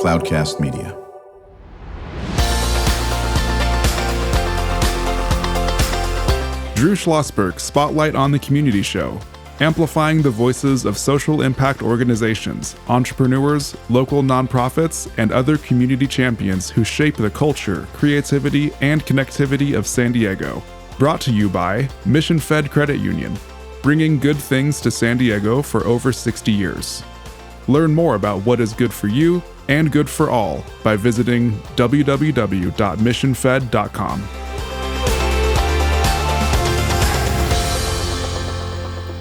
Cloudcast Media. Drew Schlosberg Spotlight on the Community Show, amplifying the voices of social impact organizations, entrepreneurs, local nonprofits, and other community champions who shape the culture, creativity, and connectivity of San Diego. Brought to you by Mission Fed Credit Union, bringing good things to San Diego for over 60 years. Learn more about what is good for you and good for all by visiting www.missionfed.com.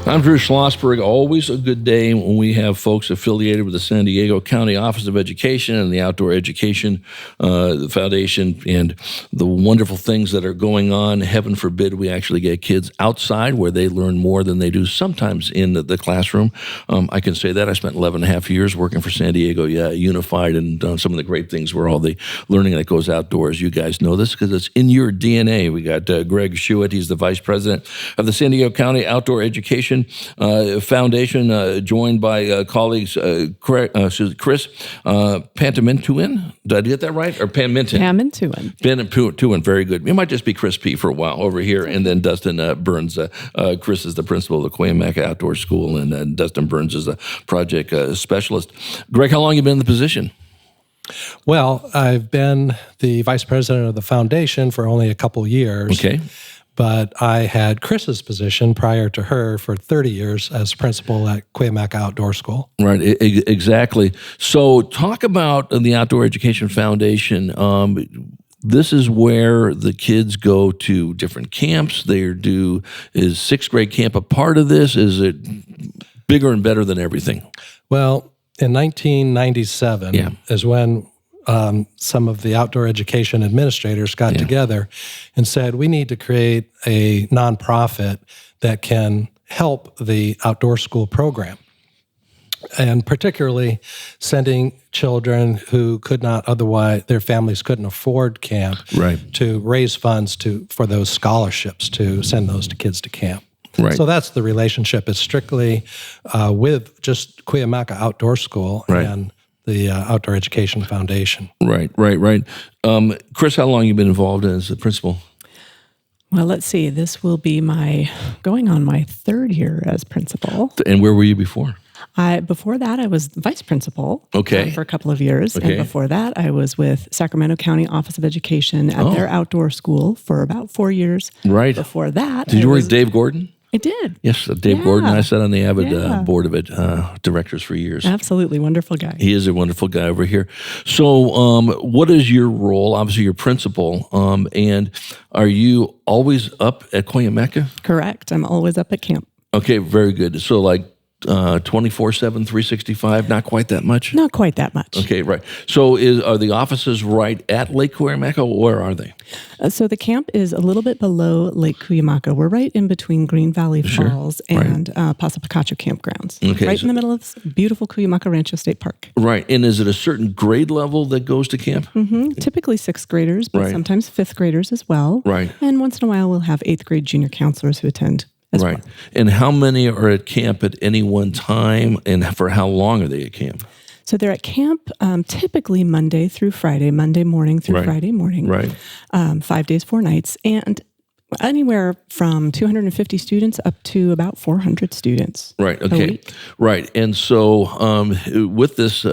I'm Drew Schlosberg. Always a good day when we have folks affiliated with the San Diego County Office of Education and the Outdoor Education Foundation and the wonderful things that are going on. Heaven forbid we actually get kids outside where they learn more than they do sometimes in the classroom. I can say that. I spent 11 and a half years working for San Diego Unified and done some of the great things where all the learning that goes outdoors. You guys know this because it's in your DNA. We got Greg Schuett. He's the Vice President of the San Diego County Outdoor Education Foundation, joined by colleagues Kris Pamintuan. Did I get that right? Or Pamintuan? Pamintuan, very good. It might just be Kris P for a while over here. And then Dustin Burns. Kris is the principal of the Cuyamaca Outdoor School, and Dustin Burns is a project specialist. Greg, how long have you been in the position? Well, I've been the vice president of the foundation for only a couple years. Okay. But I had Kris's position prior to her for 30 years as principal at Cuyamaca Outdoor School. Right, exactly. So talk about the Outdoor Education Foundation. This is where the kids go to different camps. Is sixth grade camp a part of this? Is it bigger and better than everything? Well, in 1997 is when some of the outdoor education administrators got together and said, we need to create a nonprofit that can help the outdoor school program. And particularly sending children who could not otherwise, their families couldn't afford camp, to raise funds for those scholarships to send those kids to camp. Right. So that's the relationship. It's strictly with just Cuyamaca Outdoor School and the Outdoor Education Foundation. Right. Kris, how long have you been involved as a principal? Well, let's see. This will be going on my third year as principal. And where were you before? Before that, I was vice principal for a couple of years. Okay. And before that, I was with Sacramento County Office of Education at their outdoor school for about 4 years. Right. Before that, did you work with Dave Gordon? I did. Yes, Dave Gordon. I sat on the Avid board of it, directors for years. Absolutely. Wonderful guy. He is a wonderful guy over here. So what is your role? Obviously, you're principal. And are you always up at Cuyamaca? Correct. I'm always up at camp. Okay, very good. So like 24/7, 365, not quite that much? Not quite that much. Okay, right. So are the offices right at Lake Cuyamaca, or where are they? So the camp is a little bit below Lake Cuyamaca. We're right in between Green Valley Falls and Paso Picacho campgrounds. Okay, right in the middle of this beautiful Cuyamaca Rancho State Park. Right. And is it a certain grade level that goes to camp? Mm-hmm. Typically sixth graders, but sometimes fifth graders as well. Right. And once in a while, we'll have eighth grade junior counselors who attend as well. And how many are at camp at any one time, and for how long are they at camp? So they're at camp typically Monday through Friday, Monday morning through Friday morning. 5 days, 4 nights, and anywhere from 250 students up to about 400 students. Right. A Okay. week. Right. And so with this,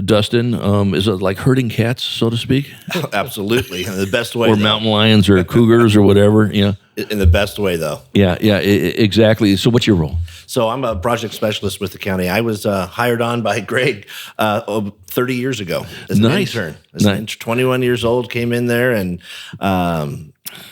Dustin, is it like herding cats, so to speak? Absolutely. In the best way. Or mountain lions or cougars or whatever, In the best way, though. Yeah, exactly. So what's your role? So I'm a project specialist with the county. I was hired on by Greg 30 years ago as an intern. As an 21 years old, came in there, and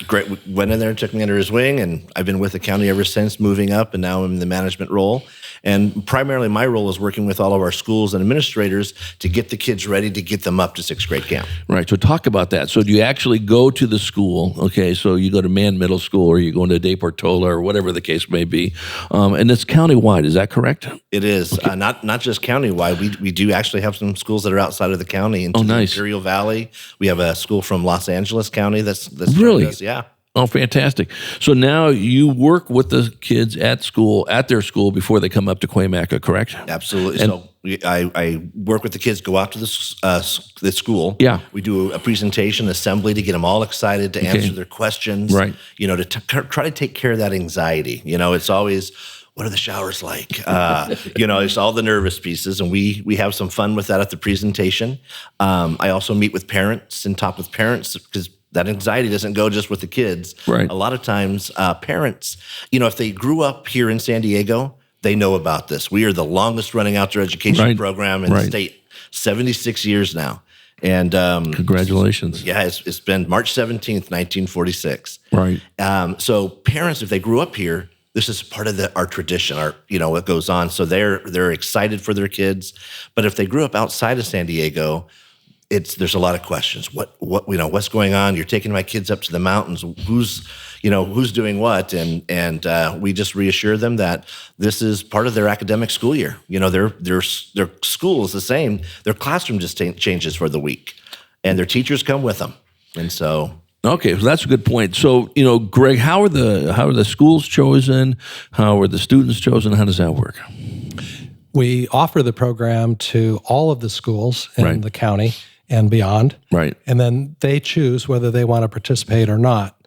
Greg went in there and took me under his wing, and I've been with the county ever since, moving up, and now I'm in the management role. And primarily my role is working with all of our schools and administrators to get the kids ready to get them up to sixth grade camp. Right. So talk about that. So do you actually go to the school? Okay. So you go to Mann Middle School, or you go into De Portola, or whatever the case may be. And it's countywide. Is that correct? It is. Okay. Not just countywide. We do actually have some schools that are outside of the county. Into the Imperial Valley. We have a school from Los Angeles County that's really? Yeah. Oh, fantastic. So now you work with the kids at their school before they come up to Cuyamaca, correct? Absolutely. So I work with the kids, go out to the school. Yeah. We do a presentation, assembly to get them all excited to answer their questions. Right. To try to take care of that anxiety. It's always, what are the showers like? It's all the nervous pieces, and we have some fun with that at the presentation. I also meet with parents and talk with parents because that anxiety doesn't go just with the kids. Right. A lot of times, parents, if they grew up here in San Diego, they know about this. We are the longest running outdoor education program in the state, 76 years now. And congratulations. Yeah, it's been March 17th, 1946. Right. So parents, if they grew up here, this is part of our tradition, what goes on. So they're excited for their kids. But if they grew up outside of San Diego, there's a lot of questions. What's going on? You're taking my kids up to the mountains. Who's doing what? And we just reassure them that this is part of their academic school year. Their school is the same. Their classroom just changes for the week, and their teachers come with them. And so, okay, so that's a good point. So, Greg, how are the schools chosen? How are the students chosen? How does that work? We offer the program to all of the schools in the county and beyond. Right. And then they choose whether they want to participate or not.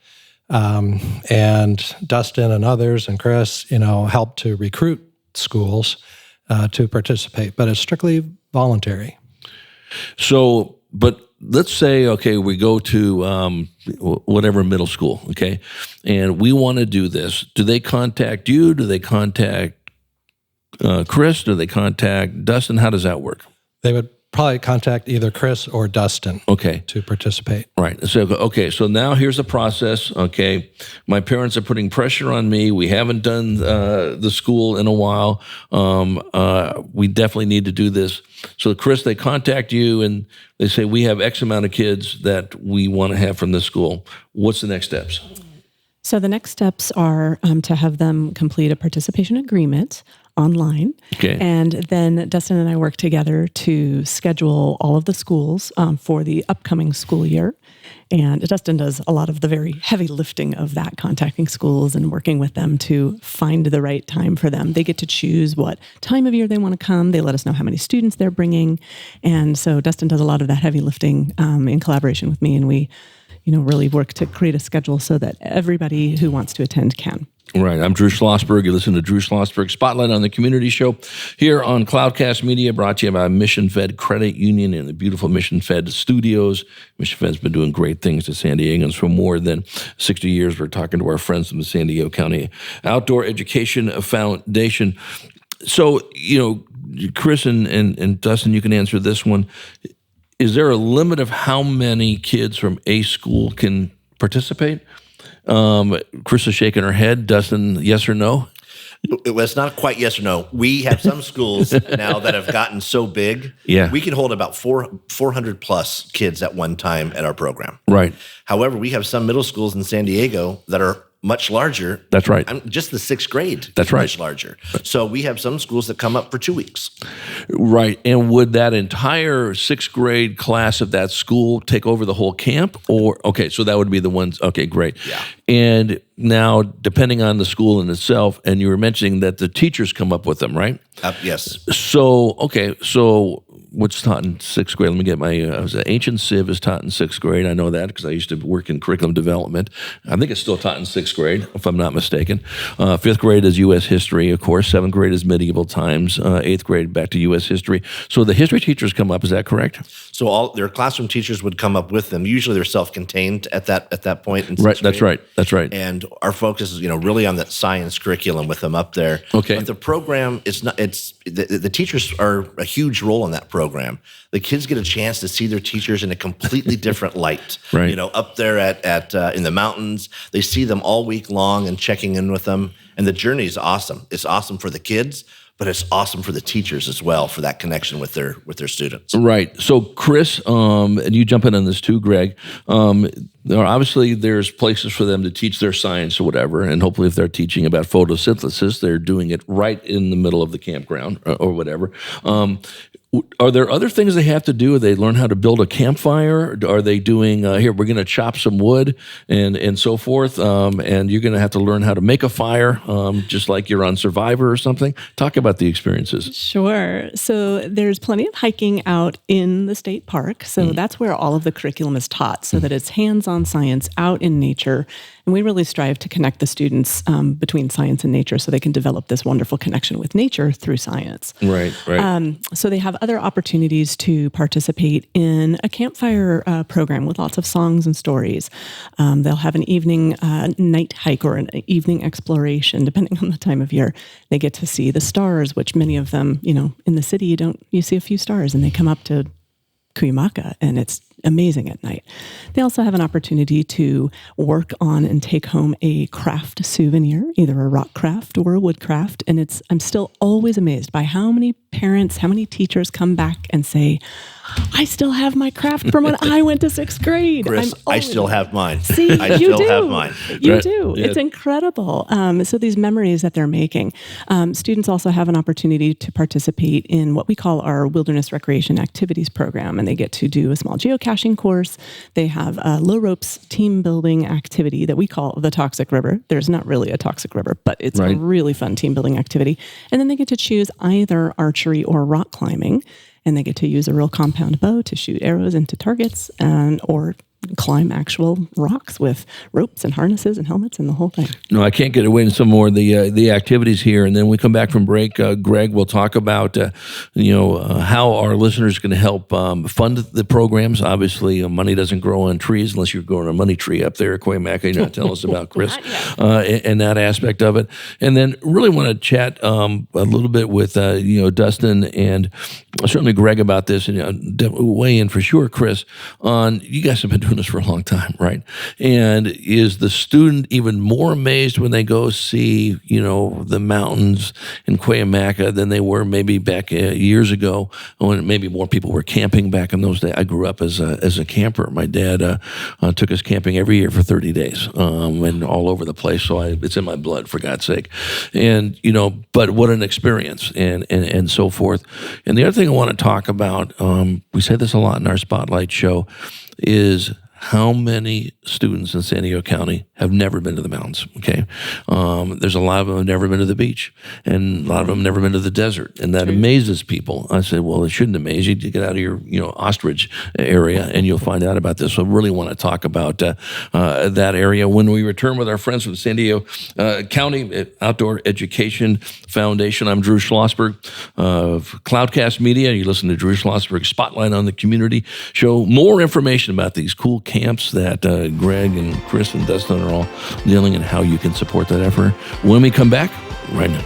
And Dustin and others and Kris, help to recruit schools to participate, but it's strictly voluntary. So, but let's say, okay, we go to whatever middle school, okay, and we want to do this. Do they contact you? Do they contact Kris? Do they contact Dustin? How does that work? They would probably contact either Kris or Dustin to participate. Right. So now here's the process. Okay. My parents are putting pressure on me. We haven't done the school in a while. We definitely need to do this. So Kris, they contact you and they say, we have X amount of kids that we want to have from this school. What's the next steps? So the next steps are to have them complete a participation agreement online. Okay. And then Dustin and I work together to schedule all of the schools for the upcoming school year. And Dustin does a lot of the very heavy lifting of that, contacting schools and working with them to find the right time for them. They get to choose what time of year they want to come. They let us know how many students they're bringing. And so Dustin does a lot of that heavy lifting in collaboration with me. And we really work to create a schedule so that everybody who wants to attend can. Right. I'm Drew Schlosberg. You listen to Drew Schlosberg Spotlight on the Community Show here on Cloudcast Media, brought to you by Mission Fed Credit Union and the beautiful Mission Fed Studios. Mission Fed's been doing great things to San Diegans for more than 60 years. We're talking to our friends from the San Diego County Outdoor Education Foundation. So, Kris and Dustin, you can answer this one. Is there a limit of how many kids from a school can participate? Kris is shaking her head. Dustin, yes or no? It's not quite yes or no. We have some schools now that have gotten so big. Yeah. We can hold about 400 plus kids at one time at our program. Right. However, we have some middle schools in San Diego that are much larger. That's right. Just the sixth grade. That's right. Much larger. So we have some schools that come up for 2 weeks. Right. And would that entire sixth grade class of that school take over the whole camp? So that would be the ones. Okay, great. Yeah. And now, depending on the school in itself, and you were mentioning that the teachers come up with them, right? Yes. So what's taught in sixth grade? Let me get Ancient Civ is taught in sixth grade. I know that because I used to work in curriculum development. I think it's still taught in sixth grade, if I'm not mistaken. Fifth grade is U.S. history, of course. Seventh grade is medieval times. Eighth grade back to U.S. history. So the history teachers come up. Is that correct? So all their classroom teachers would come up with them. Usually they're self-contained at that point in sixth grade. That's right. And our focus is really on that science curriculum with them up there. Okay. But the program is not. The teachers are a huge role in that program. The kids get a chance to see their teachers in a completely different light. Right. Up there at in the mountains, they see them all week long and checking in with them. And the journey is awesome. It's awesome for the kids, but it's awesome for the teachers as well for that connection with their students. Right. So, Kris, and you jump in on this too, Greg. Obviously, there's places for them to teach their science or whatever, and hopefully, if they're teaching about photosynthesis, they're doing it right in the middle of the campground or whatever. Are there other things they have to do? They learn how to build a campfire? Are they doing, here, we're going to chop some wood and so forth, and you're going to have to learn how to make a fire, just like you're on Survivor or something? Talk about the experiences. Sure. So there's plenty of hiking out in the state park. So that's where all of the curriculum is taught, so that it's hands-on science out in nature. And we really strive to connect the students between science and nature so they can develop this wonderful connection with nature through science. Right. So they have other opportunities to participate in a campfire program with lots of songs and stories. They'll have an evening night hike or an evening exploration, depending on the time of year. They get to see the stars, which many of them, in the city, you see a few stars, and they come up to Cuyamaca, and it's amazing at night. They also have an opportunity to work on and take home a craft souvenir, either a rock craft or a wood craft. And I'm still always amazed by how many parents, how many teachers come back and say, I still have my craft from when I went to 6th grade. Chris, I still have mine. See, I still have mine. You do. Yeah. It's incredible. So these memories that they're making. Students also have an opportunity to participate in what we call our Wilderness Recreation Activities program, and they get to do a small geocaching course. They have a low ropes team building activity that we call the Toxic River. There's not really a toxic river, but it's a really fun team building activity. And then they get to choose either archery or rock climbing. And they get to use a real compound bow to shoot arrows into targets or climb actual rocks with ropes and harnesses and helmets and the whole thing. No, I can't get away into some more of the activities here. And then when we come back from break, Greg will talk about, how our listeners can help fund the programs. Obviously, money doesn't grow on trees unless you're growing a money tree up there at Cuyamaca. You're not telling us about, Chris, and that aspect of it. And then really want to chat a little bit with, Dustin and certainly Greg about this, and weigh in for sure, Chris, on, you guys have been doing this for a long time, right? And is the student even more amazed when they go see, the mountains in Cuyamaca than they were maybe back years ago when maybe more people were camping back in those days? I grew up as a camper. My dad took us camping every year for 30 days and all over the place. So it's in my blood, for God's sake. And, but what an experience and so forth. And the other thing I want to talk about, we say this a lot in our Spotlight show, is how many students in San Diego County have never been to the mountains, okay? There's a lot of them who have never been to the beach, and a lot of them have never been to the desert, and that amazes people. I said, well, it shouldn't amaze you. To get out of your, ostrich area, and you'll find out about this. So I really want to talk about that area when we return with our friends from the San Diego County Outdoor Education Foundation. I'm Drew Schlosberg of Cloudcast Media. You listen to Drew Schlosberg Spotlight on the Community Show. More information about these cool camps that Greg and Chris and Dustin are all dealing, and how you can support that effort when we come back right now.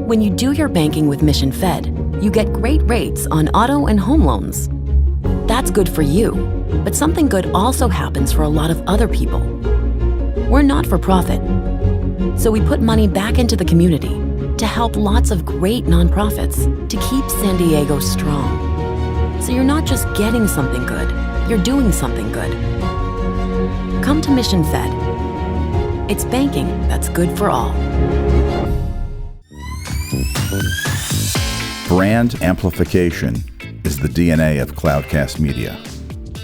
When you do your banking with Mission Fed, you get great rates on auto and home loans. That's good for you, but something good also happens for a lot of other people. We're not for profit, so we put money back into the community to help lots of great nonprofits to keep San Diego strong. So you're not just getting something good, you're doing something good. Come to Mission Fed. It's banking that's good for all. Brand amplification is the DNA of Cloudcast Media,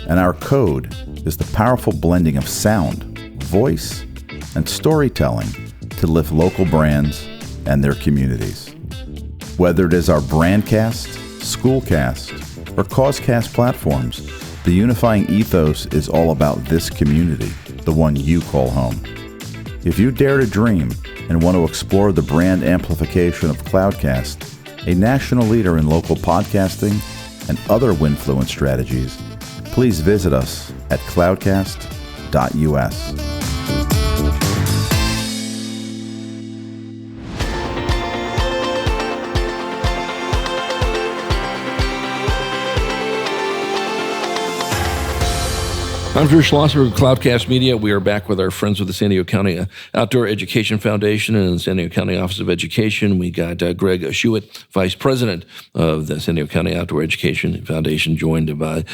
and our code is the powerful blending of sound, voice, and storytelling to lift local brands and their communities. Whether it is our Brandcast, Schoolcast, or COScast platforms, the unifying ethos is all about this community, the one you call home. If you dare to dream and want to explore the brand amplification of Cloudcast, a national leader in local podcasting and other Winfluence strategies, please visit us at cloudcast.us. I'm Drew Schlosberg of Cloudcast Media. We are back with our friends with the San Diego County Outdoor Education Foundation and the San Diego County Office of Education. We got Greg Schuett, Vice President of the San Diego County Outdoor Education Foundation, joined by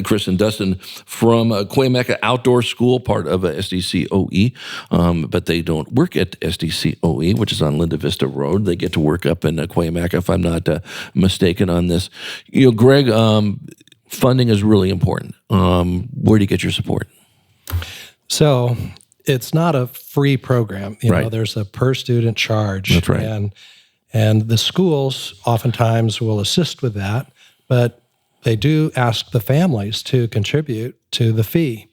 Kris and Dustin from Cuyamaca Outdoor School, part of SDCOE, but they don't work at SDCOE, which is on Linda Vista Road. They get to work up in Cuyamaca, if I'm not mistaken on this. Greg, funding is really important. Where do you get your support? So it's not a free program. You know, there's a per student charge. That's right. And the schools oftentimes will assist with that, but they do ask the families to contribute to the fee.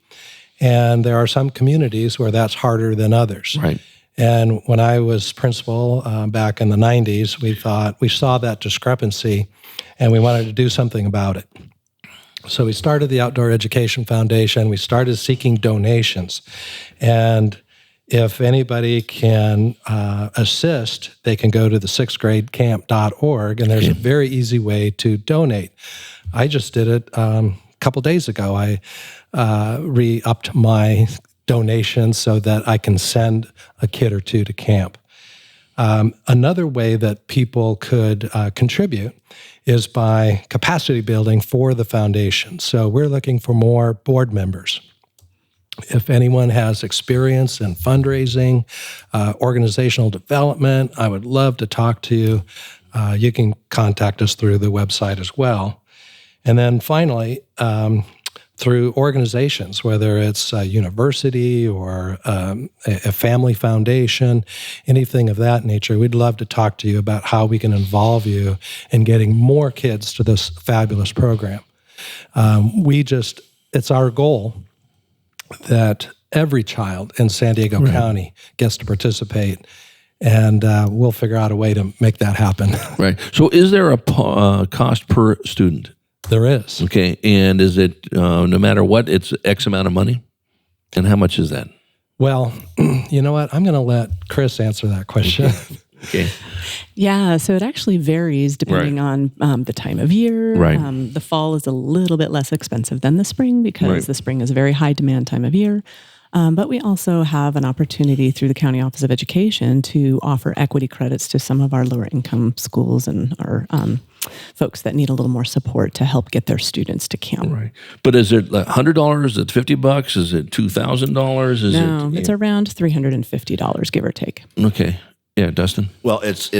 And there are some communities where that's harder than others. Right. And when I was principal back in the 90s, we saw that discrepancy and we wanted to do something about it. So we started the Outdoor Education Foundation. We started seeking donations. And if anybody can assist, they can go to the 6thgradecamp.org, and there's a very easy way to donate. I just did it a couple days ago. I re-upped my donation so that I can send a kid or two to camp. Another way that people could contribute is by capacity building for the foundation. So we're looking for more board members. If anyone has experience in fundraising, organizational development, I would love to talk to you. You can contact us through the website as well. And then finally, through organizations, whether it's a university or a family foundation, anything of that nature, we'd love to talk to you about how we can involve you in getting more kids to this fabulous program. It's our goal that every child in San Diego County gets to participate, and we'll figure out a way to make that happen. Right. So is there a cost per student? There is. Okay. And is it, no matter what, it's X amount of money? And how much is that? Well, you know what? I'm going to let Kris answer that question. Okay. Yeah, so it actually varies depending on the time of year. Right. The fall is a little bit less expensive than the spring because the spring is a very high demand time of year. But we also have an opportunity through the County Office of Education to offer equity credits to some of our lower income schools and our folks that need a little more support to help get their students to camp. Right. But is it $100? Is it $50? Is it $2,000? No, it's around $350, give or take. Okay. Yeah, Dustin. Well, it's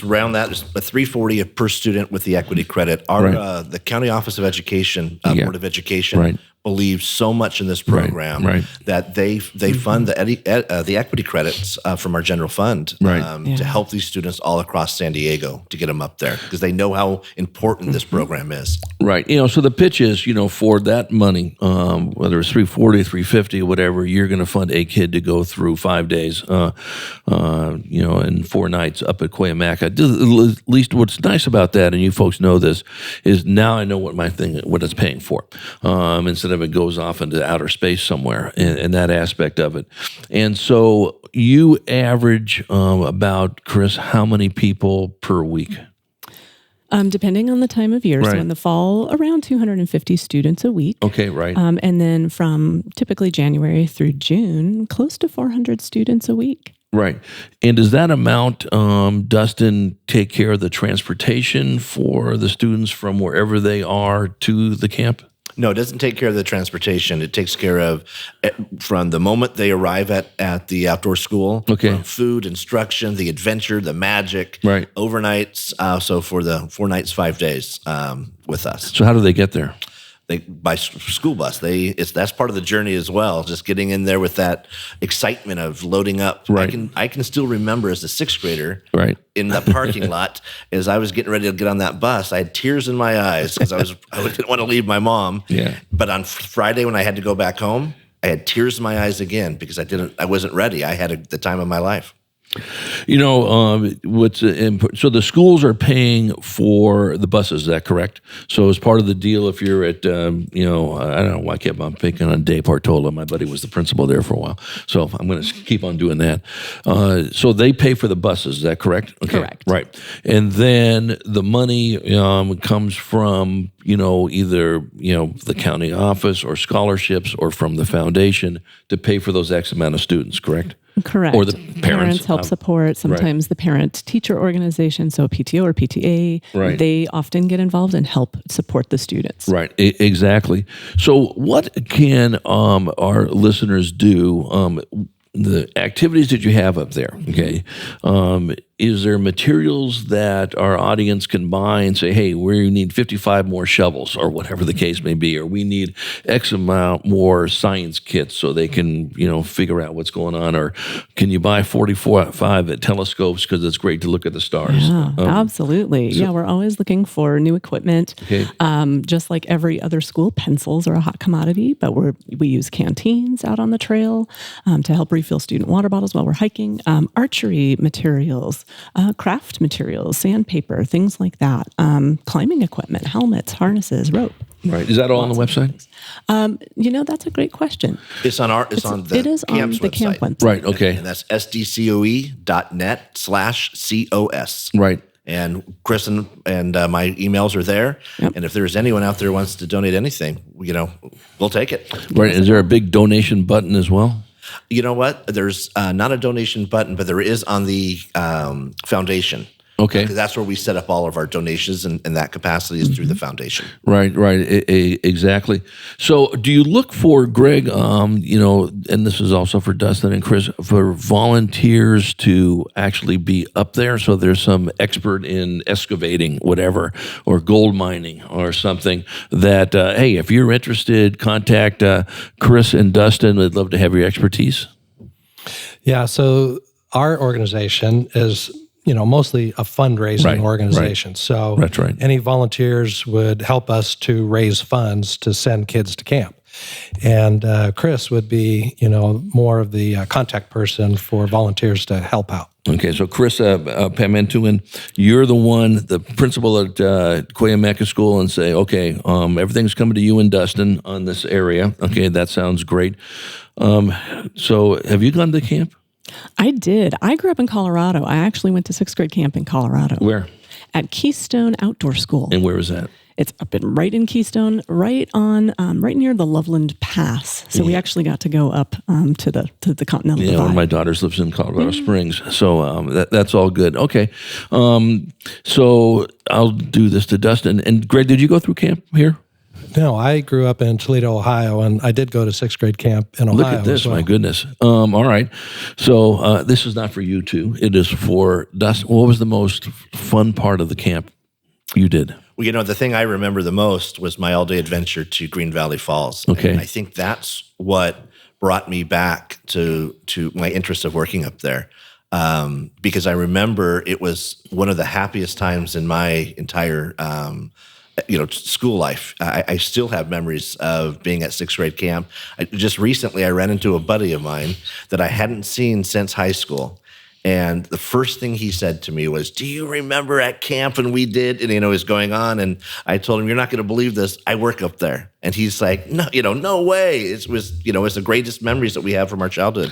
around that. It's $340 per student with the equity credit. Our the County Office of Education, Board of Education, believes so much in this program that they fund the equity credits from our general fund to help these students all across San Diego to get them up there because they know how important this program is. Right. So the pitch is, for that money, whether it's $340, $350, whatever, you're going to fund a kid to go through 5 days, and 4 nights up at Cuyamaca. At least what's nice about that, and you folks know this, is now I know what it's paying for. Instead of it goes off into outer space somewhere, and that aspect of it. And so you average about, Kris, how many people per week? Depending on the time of year. So in the fall, around 250 students a week. Okay, right. And then from typically January through June, close to 400 students a week. Right. And does that amount, Dustin, take care of the transportation for the students from wherever they are to the camp? No, it doesn't take care of the transportation. It takes care of from the moment they arrive at the outdoor school, from food, instruction, the adventure, the magic, overnights. So for the 4 nights, 5 days with us. So how do they get there? By school bus. That's part of the journey as well. Just getting in there with that excitement of loading up. Right. I can still remember as a 6th grader in the parking lot as I was getting ready to get on that bus. I had tears in my eyes because I didn't want to leave my mom. Yeah. But on Friday when I had to go back home, I had tears in my eyes again because I wasn't ready. I had the time of my life. What's so the schools are paying for the buses. Is that correct? So as part of the deal, if you're at, I don't know why I kept on picking on Dave Bartola. My buddy was the principal there for a while, so I'm going to keep on doing that. So they pay for the buses. Is that correct? Okay. Correct. Right, and then the money comes from either the county office or scholarships or from the foundation to pay for those X amount of students. Correct. Correct. Or the parents help support. Sometimes the parent-teacher organization, so PTO or PTA, they often get involved and help support the students. Right, exactly. So what can our listeners do? The activities that you have up there, okay? Is there materials that our audience can buy and say, hey, we need 55 more shovels or whatever the case may be, or we need X amount more science kits so they can, figure out what's going on, or can you buy 45 telescopes because it's great to look at the stars? Yeah, absolutely. We're always looking for new equipment. Okay. Just like every other school, pencils are a hot commodity, but we use canteens out on the trail to help refill student water bottles while we're hiking, archery materials, craft materials, sandpaper, things like that, climbing equipment, helmets, harnesses, rope. Right. Is that all on the website? That's a great question. It is on the camp's website. Camp website. Right. Okay. And that's SDCOE.net/COS. Right. And Chris and my emails are there. Yep. And if there's anyone out there who wants to donate anything, we'll take it. Right. Is there a big donation button as well? You know what? There's not a donation button, but there is on the foundation. Okay. Because that's where we set up all of our donations, and that capacity is through the foundation. Right. Exactly. So do you look for, Greg, and this is also for Dustin and Chris, for volunteers to actually be up there? So there's some expert in excavating, whatever, or gold mining or something that, hey, if you're interested, contact Chris and Dustin. We'd love to have your expertise. Yeah. So our organization is mostly a fundraising organization. So that's right. Any volunteers would help us to raise funds to send kids to camp. And Chris would be, more of the contact person for volunteers to help out. Okay, so Kris Pamintuan, you're the principal at Cuyamaca School, and say, okay, everything's coming to you and Dustin on this area. Okay, that sounds great. So have you gone to camp? I did. I grew up in Colorado. I actually went to 6th grade camp in Colorado. Where? At Keystone Outdoor School. And where was that? It's up right in Keystone, right near the Loveland Pass. So we actually got to go up to the Continental Divide. One of my daughters lives in Colorado Springs, so that's all good. Okay, so I'll do this to Dustin. And Greg, did you go through camp here? No, I grew up in Toledo, Ohio, and I did go to 6th grade camp in Ohio. Look at this, my goodness. All right. So this is not for you two. It is for Dustin. What was the most fun part of the camp you did? Well, the thing I remember the most was my all-day adventure to Green Valley Falls. Okay. And I think that's what brought me back to my interest of working up there. Because I remember it was one of the happiest times in my entire school life. I still have memories of being at 6th grade camp. Just recently, I ran into a buddy of mine that I hadn't seen since high school. And the first thing he said to me was, "Do you remember at camp when we did?" And, was going on. And I told him, "You're not going to believe this. I work up there." And he's like, "No, no way." It's the greatest memories that we have from our childhood.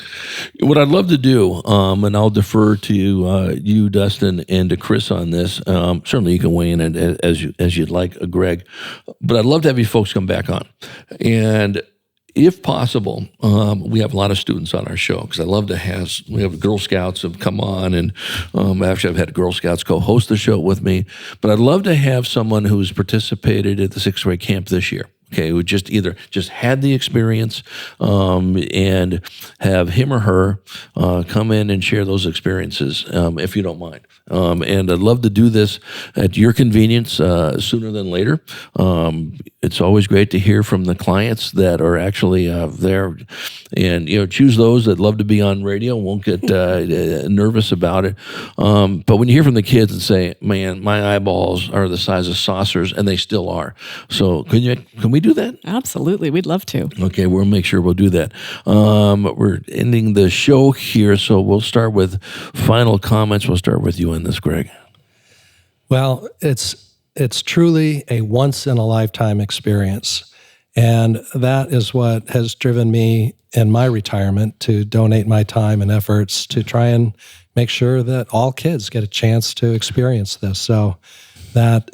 What I'd love to do, and I'll defer to you, Dustin, and to Chris on this. Certainly you can weigh in as you'd like, Greg. But I'd love to have you folks come back on. And if possible, we have a lot of students on our show because I love to we have Girl Scouts have come on, and actually I've had Girl Scouts co-host the show with me. But I'd love to have someone who's participated at the 6th grade camp this year. Okay, who just had the experience, and have him or her come in and share those experiences, if you don't mind. And I'd love to do this at your convenience sooner than later. It's always great to hear from the clients that are actually there, and choose those that love to be on radio. Won't get nervous about it. But when you hear from the kids and say, "Man, my eyeballs are the size of saucers," and they still are. So can we we do that? Absolutely. We'd love to. Okay, we'll make sure we'll do that. We're ending the show here, so we'll start with final comments. We'll start with you on this, Greg. Well, it's truly a once-in-a-lifetime experience, and that is what has driven me in my retirement to donate my time and efforts to try and make sure that all kids get a chance to experience this. So that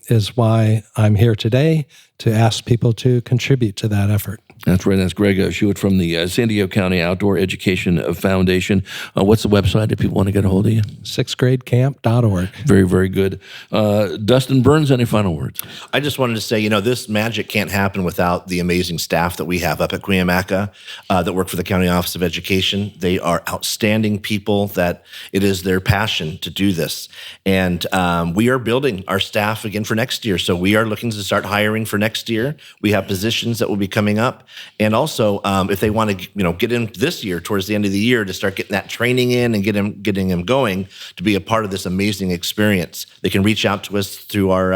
is why I'm here today, to ask people to contribute to that effort. That's right. That's Greg Schuett from the San Diego County Outdoor Education Foundation. What's the website if people want to get a hold of you? sixthgradecamp.org. Very, very good. Dustin Burns, any final words? I just wanted to say, this magic can't happen without the amazing staff that we have up at Cuyamaca that work for the County Office of Education. They are outstanding people that it is their passion to do this. And we are building our staff again for next year. So we are looking to start hiring for next year. We have positions that will be coming up. And also, if they want to, get in this year, towards the end of the year, to start getting that training in and getting them going to be a part of this amazing experience, they can reach out to us through our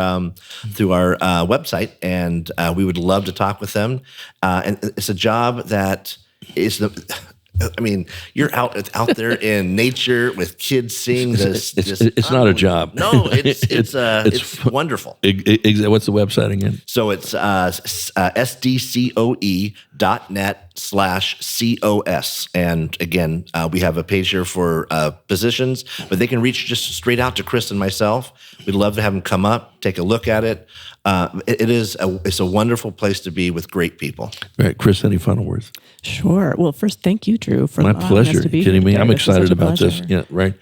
website, and we would love to talk with them. And it's a job that is you're out there in nature with kids seeing this. It's not a job. No, it's wonderful. What's the website again? So it's SDCOE.net/COS. And again, we have a page here for positions, but they can reach just straight out to Kris and myself. We'd love to have them come up, take a look at it. It's a wonderful place to be with great people. All right, Kris, any final words? Sure. Well, first, thank you, Drew, for my pleasure. Us to be Are you kidding me? I'm excited about this. Yeah, right.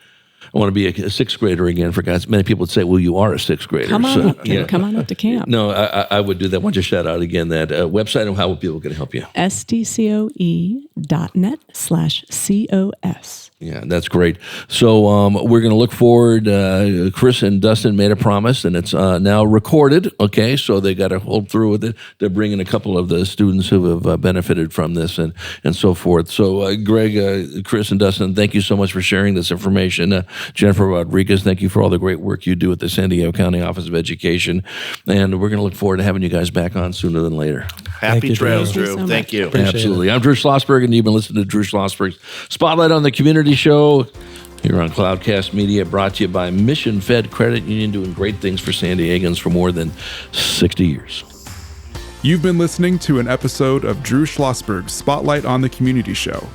I want to be a sixth grader again. For guys, many people would say, "Well, you are a sixth grader." Come on up. Yeah. Come on up to camp. No, I would do that. Why don't you shout out again that website and how people can help you? SDCOE.net/COS. Yeah, that's great. So we're going to look forward. Kris and Dustin made a promise, and it's now recorded. Okay, so they got to hold through with it. They're bringing a couple of the students who have benefited from this and so forth. So Greg, Kris, and Dustin, thank you so much for sharing this information. Jennifer Rodriguez, thank you for all the great work you do at the San Diego County Office of Education. And we're going to look forward to having you guys back on sooner than later. Happy trails, Drew. Thank you. Absolutely. I'm Drew Schlosberg, and you've been listening to Drew Schlosberg's Spotlight on the Community Show here on Cloudcast Media, brought to you by Mission Fed Credit Union, doing great things for San Diegans for more than 60 years. You've been listening to an episode of Drew Schlosberg's Spotlight on the Community Show,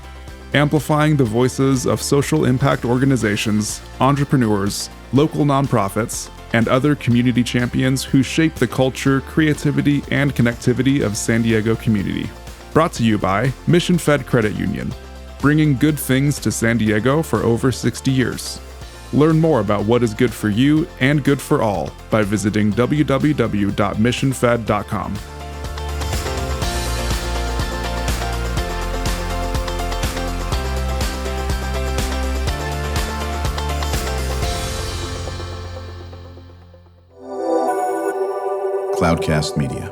amplifying the voices of social impact organizations, entrepreneurs, local nonprofits, and other community champions who shape the culture, creativity, and connectivity of San Diego community. Brought to you by Mission Fed Credit Union, bringing good things to San Diego for over 60 years. Learn more about what is good for you and good for all by visiting www.missionfed.com. Cloudcast Media.